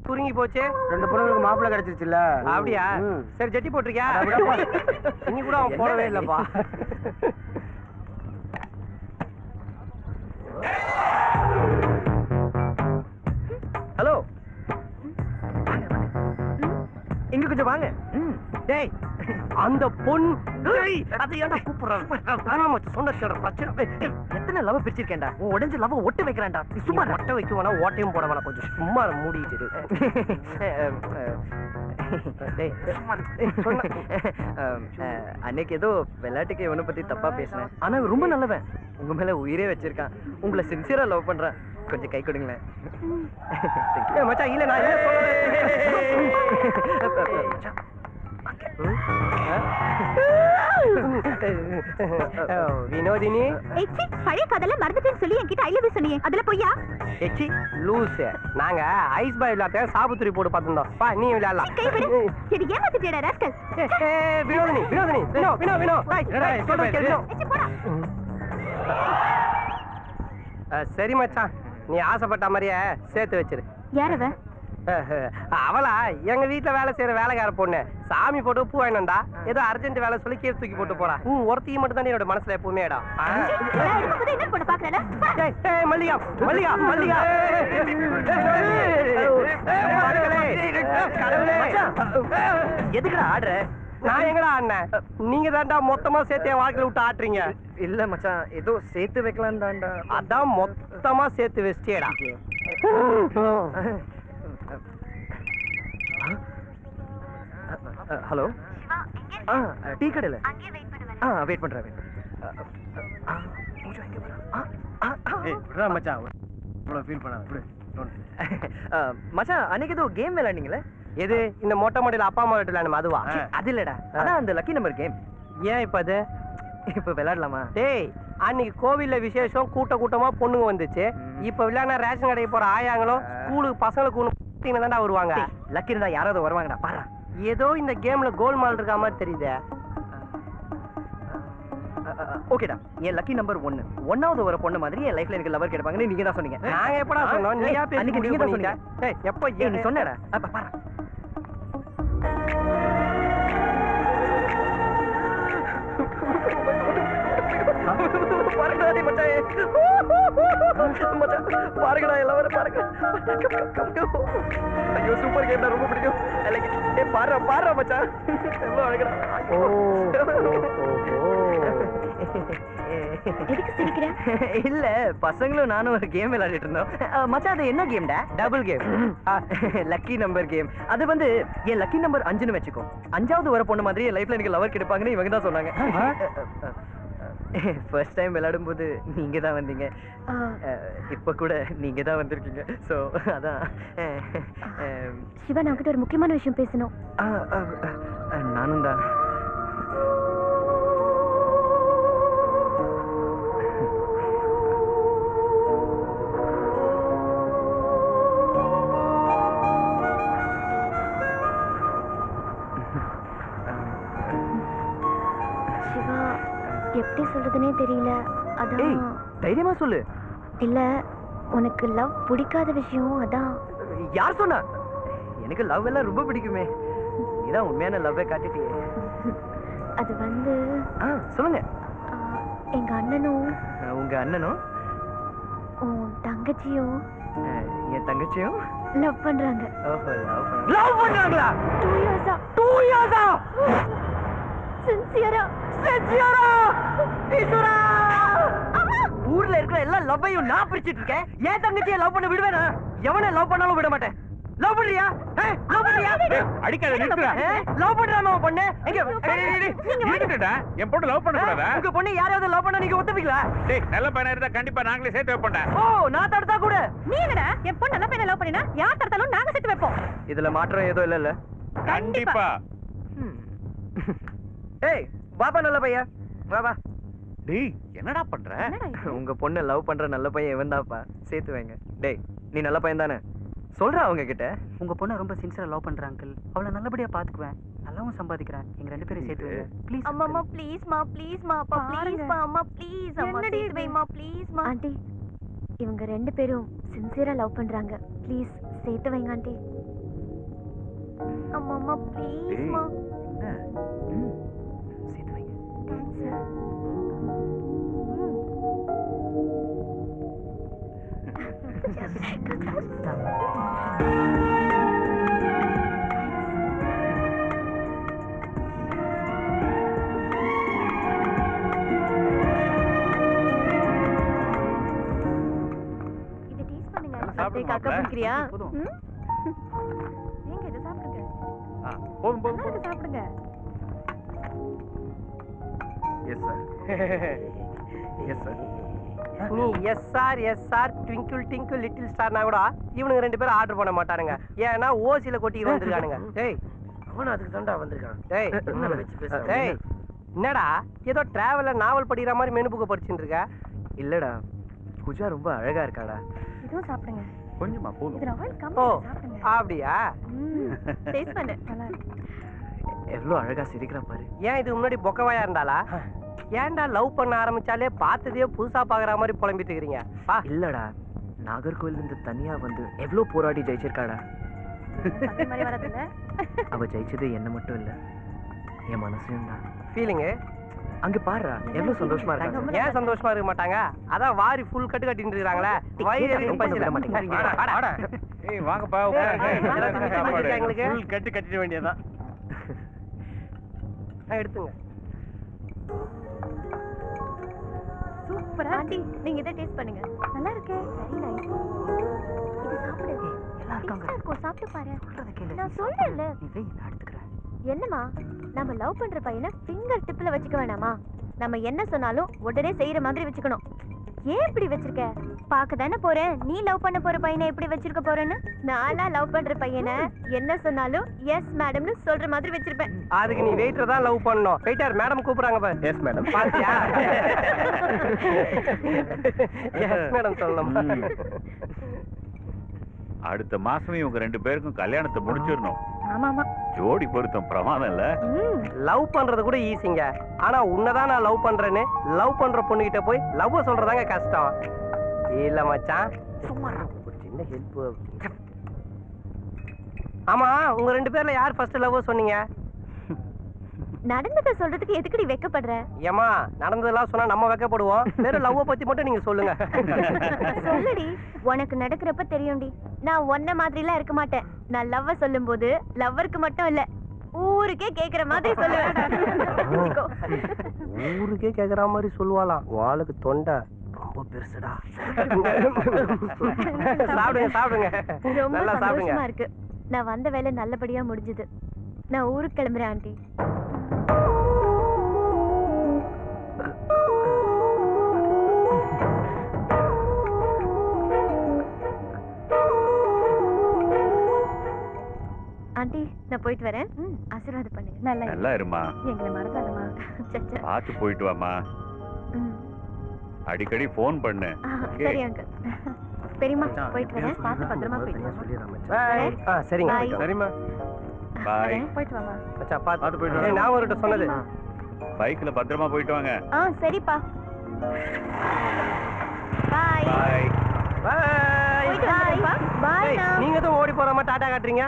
குறுங்கி போச்சு. 2 பொண்ணுங்களுக்கு மாப்பிள்ளை கிடைச்சிருச்சுல்ல. அப்படியா? சரி ஜட்டி போட்டிருக்கியா? இனி கூட அவன் போடவே இல்லப்பா. ஹலோ, இங்க கொஞ்சம் வாங்க. டேய் அந்த பொண்ணு அது ஏன்டா கூப்பிடுறான்? சொன்ன பிரச்சனை. எத்தனை லவ் பிரிச்சிருக்கேன்டா. உன் உடஞ்ச லவ் ஒட்டு வைக்கிறேன்டா. சும்மா ஒட்ட வைக்க வேணா, ஓட்டையும் போட வேணா, கொஞ்சம் சும்மா மூடிட்டு. அன்னைக்கு ஏதோ விளையாட்டுக்கு இவனை பத்தி தப்பா பேசினேன். ஆனா ரொம்ப நல்லவன். உங்க மேல உயிரே வச்சிருக்கான். உங்களை சின்சியரா லவ் பண்றேன். கொஞ்சம் கை கொடுங்களேன். மச்சான் இல்ல நான் என்ன சொல்றேன். வினோதினி பழைய கதல மறந்துட்டேன்னு சொல்லி என்கிட்ட ஐ லவ் யூ சொன்னீங்க. அதுல பொய்யா? எச்சி லூஸ். நாங்க ஐஸ் பாய் விளையாட்ட சாபுத்துரி போட்டு பார்த்திருந்தோம். பா நீ விளையாடலாம். சரி ஏமாத்திட்டேடா ராஸ்கல். வினோதினி வினோதினி வினோ வினோ வினோ சரி மச்சான், நீ ஆசைப்பட்ட மாதிரியே சேர்த்து வச்சிரு. யார் அவ? அவளா எங்க வீட்டுல வேலை செய்யற வேலைக்கார பொண்ணு. சாமி போட்டு பூ வாங்கிட்டு வந்தா ஏதோ அர்ஜென்ட் வேலை சொல்லி கீழே தூக்கி போட்டு போறா. ஒருத்தையும் மட்டும் தான் என்னோட மனசுல எப்பவுமே இடம். மல்லிகா மல்லிகா மல்லிகா எதுக்குடா ஆடுற? நான் எங்கடா ஆடினேன்? நீங்க தான்டா மொத்தமா சேர்த்து என் வாழ்க்கையில விட்டு ஆட்டுறீங்க. இல்ல மச்சான், ஏதோ சேர்த்து வைக்கலாம் தான்டா. அதான் மொத்தமா சேர்த்து வச்சிட்டேடா. ஹலோ, டீ கடையில வெயிட் பண்றேன். மச்சான் அன்னைக்கு ஏதோ கேம் விளையாண்டீங்களே, எது? இந்த மொட்டை மாடியில அப்பா அம்மா விளையாடணும் அதுவா? அது இல்லடா, அதான் அந்த லக்கி நம்பர் கேம். ஏன் இப்ப அது இப்ப விளையாடலாமா? டேய் அன்னைக்கு கோவில்ல விசேஷம், கூட்டமா பொண்ணுங்க வந்துச்சு. இப்ப விளையாட ரேஷன் கடைக்கு போற ஆயாங்களும் ஸ்கூலுக்கு பசங்களுக்கு தான்டா வருவாங்க. லக்கி இருந்தா யாராவது வருவாங்கடா பாரு. ஏதோ இந்த கேம்ல கோல்மால் இருக்க மாதிரி தெரியுது. ஓகேடா, என் லக்கி நம்பர் 1. 1வது வர பொண்ணு மாதிரி என் லைஃப்ல எனக்கு லவர் கிடைப்பாங்கன்னு நீங்க தான் சொன்னீங்க. நாங்க எப்படா சொன்னோம்? நீங்க அன்னைக்கு நீங்க தான் சொன்னீங்க. டேய் எப்ப நீ சொன்னடா. அப்ப பாரு. பாருங்கடா மச்சான், பாருங்கடா எல்லாரும் பாருங்க. ஐயோ சூப்பர் கேம், ரொம்ப பிடிக்கும். பாரு மச்சான், எவ்வளவு அழகா. இல்ல பசங்களும் நானும் ஒரு கேம் விளையாடிட்டு இருந்தோம் மச்சான். அது என்ன கேம்டா? Double game, lucky number game. அது வந்து என் லக்கி நம்பர் 5ன்னு வச்சுக்கோ. 5வது வர பொண்ணு மாதிரி என் லைஃப்ல எனக்கு லவர் கிடைப்பாங்கன்னு இவங்க தான் சொன்னாங்க. ஃபர்ஸ்ட் டைம் விளையாடும் போது நீங்க தான் வந்தீங்க. இப்ப கூட நீங்க தான் வந்திருக்கீங்க. சோ அதான். சிவா, நான் கிட்ட ஒரு முக்கியமான விஷயம் பேசணும். நானும் தான். எப்படி சொல்றதுனே தெரியல. அதான். தைரியமா சொல்லு. இல்ல, உனக்கு லவ் பிடிக்காத விஷயம் அதான். யார் சொன்னா? எனக்கு லவ் எல்லாம் ரொம்ப பிடிக்குமே. நீதான் உண்மையான லவ்வை காட்டிட்டியே. அது வந்து சொல்லுங்க. எங்க அண்ணனும். உங்க அண்ணனும் உன் தங்கச்சியும் என் தங்கச்சியும் லவ் பண்றாங்க. லவ் பண்றாங்களா? 2 இயர்ஸா? சின்சியரா ஈஸ்வரா. ஊர்ல இருக்கிற எல்லா லவ்வையும் நான் பிரிச்சிட்டு இருக்கேன். ஏன் தங்கச்சியை லவ் பண்ண விடுவேனா? எவனை லவ் பண்ணாலும் விட மாட்டேன். லவ் பண்றியா? லவ் பண்றியா? அடிக்காத, நிறுத்துடா. லவ் பண்றானோ பொண்ணு? எங்க நிறுத்துடா. என் பொண்ணு லவ் பண்ண கூடாதா? உங்க பொண்ணு யாராவது லவ் பண்ணா நீங்க ஒத்துப்பீங்களா? டேய், நல்ல பையனா இருந்தா கண்டிப்பா நாங்களே சேர்த்து வைப்போம்டா. ஓ, நான் தடுத்தா கூட நீ என்னடா? என் பொண்ணு நல்ல பையனை லவ் பண்ணினா யார் தடுத்தாலும் நாங்க சேர்த்து வைப்போம். இதுல மாற்றம் ஏதோ இல்ல. கண்டிப்பா. ஏய் பாப்பா, நல்ல பையன் வா. டேய் என்னடா பண்ற? உங்க பொண்ணு லவ் பண்ற நல்ல பையன் இவன் தான்ப்பா. சேர்த்து வைங்க. டேய் நீ நல்ல பையன் தானே? சொல்றா அவங்க கிட்ட. உங்க பொண்ணை ரொம்ப சின்சியரா லவ் பண்ற அங்கிள். அவளை நல்லபடியா பாத்துக்குவேன், நல்லாவும் சம்பாதிக்கிறேன். எங்க 2 பேரும் சேர்த்து வைங்க ப்ளீஸ். அம்மா ப்ளீஸ் மா, ப்ளீஸ் மா, ப்ளீஸ் மா, அம்மா ப்ளீஸ், அம்மா சேர்த்து வைமா ப்ளீஸ் மா. ஆண்டி, இவங்க 2 பேரும் சின்சியரா லவ் பண்றாங்க. ப்ளீஸ் சேர்த்து வைங்க ஆண்டி. அம்மா அம்மா ப்ளீஸ்மா. சேர்த்து வைங்க. தேங்க்ஸ். இதை டேஸ்ட் பண்ணுங்க. சாப்பிடுங்க காக்கா மாப்ள. பிடிக்கிறியா? போதும். நீங்க இதை சாப்பிடுங்க. போதும் போதும் நல்லா போதும். இருக்கு, சாப்பிடுங்க. Yes sir. Yes sir. நீ எஸ்ஆர் ட்விங்கிள் டிங்கிள் லிட்டில் ஸ்டார்னா கூட இவனுங்க 2 பேரும் ஆர்டர் பண்ண மாட்டானுங்க. ஏன்னா ஓசில கொட்டிட்டு வந்திருக்கானுங்க. டேய் அவனும் அதுக்கு தான்டா வந்திருக்கான். டேய் என்ன வச்சு பேசுற? டேய் என்னடா ஏதோ டிராவலர் நாவல் படிக்கிற மாதிரி மெனு புக்க படிச்சுட்டு இருக்க? இல்லடா, பூஜா ரொம்ப அழகா இருக்காடா. இதுவும் சாப்பிடுங்க. கொஞ்சமா போதும். இதுல ஆயில் ஓ கம்மி, சாப்பிடுங்க. அப்படியா? டேஸ்ட் பண்ணு. நல்லா இருக்கு. எவ்வளவு அழகா சிரிக்கிறா பாரு. ஏன் இது முன்னாடி பொக்கவாயா இருந்தாளா? ஏன்டா லவ் பண்ண ஆரம்பிச்சாலே பார்த்ததே புதுசா பாக்குற மாதிரி புலம்பிட்டு இருக்கீங்க? இல்லடா, நாகர்கோயில்ல இருந்து தனியா வந்து எவ்வளவு போராடி ஜெயிச்சிருக்காடா. அதே மாதிரி வரதில்ல. அவ ஜெயிச்சது என்ன மட்டும் இல்ல, என் மனசையும் தான். ஃபீலிங் அங்க பாருடா, எவ்வளவு சந்தோஷமா இருக்காங்க. ஏன் சந்தோஷமா இருக்க மாட்டாங்க? அதான் வாரி ஃபுல் கட்டு கட்டிட்டு இருக்காங்களே. வயிறு எதுக்கு பசில விட மாட்டேங்கிறீங்க. வாடா, வாடா. ஏய் வாங்கப்பா உட்காருங்க. எல்லாத்துக்கும் சாப்பாடு. எங்களுக்கு ஃபுல் கட்டு கட்டிட வேண்டியதான். எடுத்துங்க. சூப்பரா ஆண்டி, நீங்க இதை டேஸ்ட் பண்ணுங்க. நல்லா இருக்கே. Very nice. இது சாப்பிடு. எல்லாம் இருக்காங்க. டேஸ்டா இருக்கும், சாப்பிட்டு பாரு. சொல்றத கேளு. நான் சொல்றேன்ல. நீ வெய், நான் எடுத்துக்கிறேன். என்னம்மா, நம்ம லவ் பண்ற பையனை ஃபிங்கர் டிப்ல வச்சுக்க வேணாமா? நம்ம என்ன சொன்னாலும் உடனே செய்யற மாதிரி வச்சுக்கணும். ஏன் இப்படி வச்சிருக்க? பார்க்க தானே போறேன், நீ லவ் பண்ண போற பையனை எப்படி வச்சிருக்க போறேன்னு. நானா லவ் பண்ற பையனை என்ன சொன்னாலும் எஸ் மேடம்னு சொல்ற மாதிரி வச்சிருப்பேன். அதுக்கு நீ வெயிட்டர் தான் லவ் பண்ணணும். வெயிட்டர் மேடம் கூப்பிடுறாங்க பாரு. Yes madam. பாத்தியா? எஸ் மேடம் சொல்லணும். அடுத்த மாசமே இவங்க 2 பேருக்கும் கல்யாணத்தை முடிச்சிடணும். ஆமா ஆமா. ஜோடி பொருத்தம் பிரமாதம் இல்ல? லவ் பண்றது கூட ஈஸிங்க. ஆனா உன்னதான் நான் லவ் பண்றேன்னு லவ் பண்ற பொண்ணுகிட்ட போய் லவ் சொல்றதாங்க கஷ்டம். இல்ல மச்சான், சும்மா ஒரு சின்ன ஹெல்ப். ஆமா, உங்க 2 பேர்ல யார் ஃபர்ஸ்ட் லவ் சொன்னீங்க? நடந்ததை சொல்றதுக்கு எதுக்குடி வெக்கப்படுற? ஏமா, நடந்ததெல்லாம் சொன்னா நம்ம வெக்கப்படுவோம். வெறும் லவ் பத்தி மட்டும் நீங்க சொல்லுங்க. சொல்லுடி, உனக்கு நடக்கிறப்ப தெரியும்டி. நான் ஒன்ன மாதிரிலாம் இருக்க மாட்டேன். நான் லவ்வ சொல்லும்போது லவ்வருக்கு மட்டும் இல்ல, ஊருக்கே கேக்குற மாதிரி சொல்லுவேன். ஊருக்கே கேக்குற மாதிரி சொல்லுவாளாம். வாளுக்கு தொண்டை ரொம்ப பெருசுடா. சாப்பிடுங்க சாப்பிடுங்க, ரொம்ப நல்லா சாப்பிடுங்க. சந்தோஷமா இருக்கு. நான் வந்த வேலை நல்லபடியா முடிஞ்சது. நான் ஊருக்கு கிளம்புறேன் ஆண்டி. ஆண்டி, நான் போயிட்டு வரேன். ஆசீர்வாதம் பண்ணுங்க. நல்லா இருமா. எங்களை மறக்காதமா. பார்த்து போயிட்டு வாமா. அடிக்கடி ஃபோன் பண்ணு. சரி அங்கிள். பெரியம்மா, போயிட்டு வரேன். பார்த்து பத்திரமா போயிட்டு வா. சரிங்க. Bye. சரிம்மா. பாய். போயிட்டு வாமா. மச்சான், பார்த்து பார்த்து போயிட்டு ஏய், நான் ஒருகிட்ட சொன்னது. பைக்ல பத்திரமா போயிட்டு வாங்க. சரிப்பா. பாய். பாய். Bye. போயிட்டு வரேன்ப்பா. பாய். ஏய், நீங்க தான் ஓடி போற மாதிரி டாடா காட்டுறீங்க.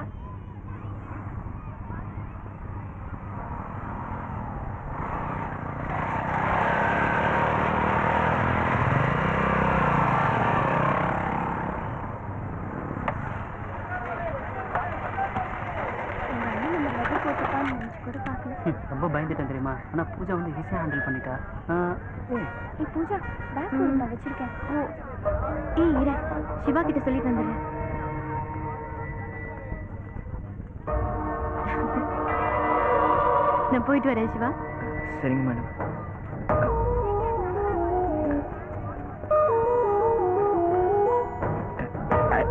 ரொம்ப பயந்துட்டேன் தெரியுமா? ஆனா பூஜா வந்து ஈஸியா ஹேண்டில் பண்ணிட்டா. ஏய் பூஜா, பேக் நான் வச்சிருக்கேன். ஓ, ஏய் இரு, சிவா கிட்ட சொல்லிட்டு வந்துடுறேன். நான் போயிட்டு வரேன் சிவா. சரிங்க madam.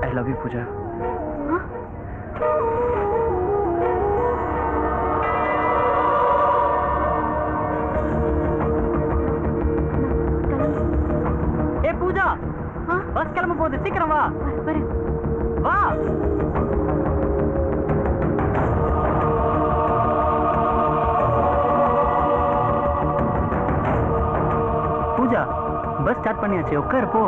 I love you, Pooja. ஏ பூஜா, பஸ் கிளம்ப போகுது, சீக்கிரம் வா. வரேன். வா. பூஜா, பஸ் ஸ்டார்ட் பண்ணியாச்சு, உட்காரு போ.